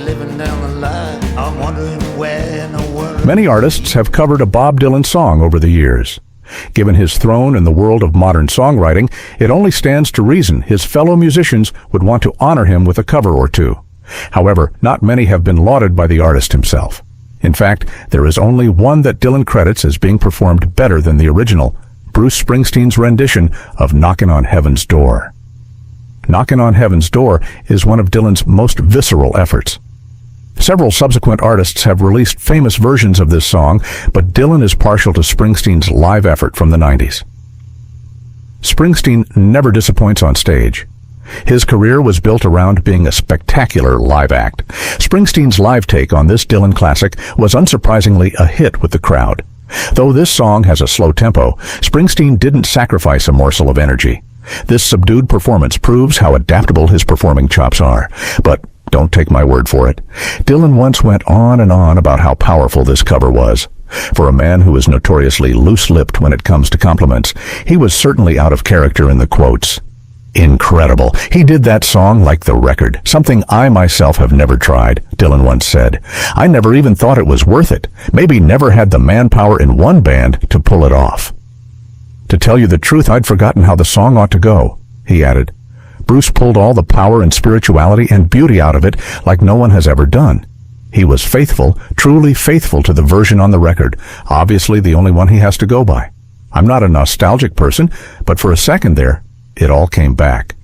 Living down the line, I'm wondering where in the world. Many artists have covered a Bob Dylan song over the years. Given his throne in the world of modern songwriting, it only stands to reason his fellow musicians would want to honor him with a cover or two. However, not many have been lauded by the artist himself. In fact, there is only one that Dylan credits as being performed better than the original, Bruce Springsteen's rendition of Knockin' on Heaven's Door. Knockin' on Heaven's Door is one of Dylan's most visceral efforts. Several subsequent artists have released famous versions of this song, but Dylan is partial to Springsteen's live effort from the 90s. Springsteen never disappoints on stage. His career was built around being a spectacular live act. Springsteen's live take on this Dylan classic was unsurprisingly a hit with the crowd. Though this song has a slow tempo, Springsteen didn't sacrifice a morsel of energy. This subdued performance proves how adaptable his performing chops are. But don't take my word for it. Dylan once went on and on about how powerful this cover was. For a man who is notoriously loose-lipped when it comes to compliments, he was certainly out of character in the quotes. Incredible. He did that song like the record, something I myself have never tried, Dylan once said. I never even thought it was worth it. Maybe never had the manpower in one band to pull it off. To tell you the truth, I'd forgotten how the song ought to go, he added. Bruce pulled all the power and spirituality and beauty out of it like no one has ever done. He was faithful, truly faithful to the version on the record, obviously the only one he has to go by. I'm not a nostalgic person, but for a second there, it all came back.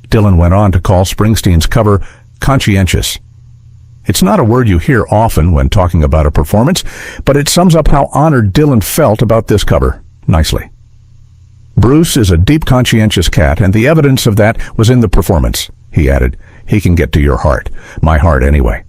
Dylan went on to call Springsteen's cover conscientious. It's not a word you hear often when talking about a performance, but it sums up how honored Dylan felt about this cover nicely. Bruce is a deep conscientious cat, and the evidence of that was in the performance, he added. He can get to your heart. My heart anyway.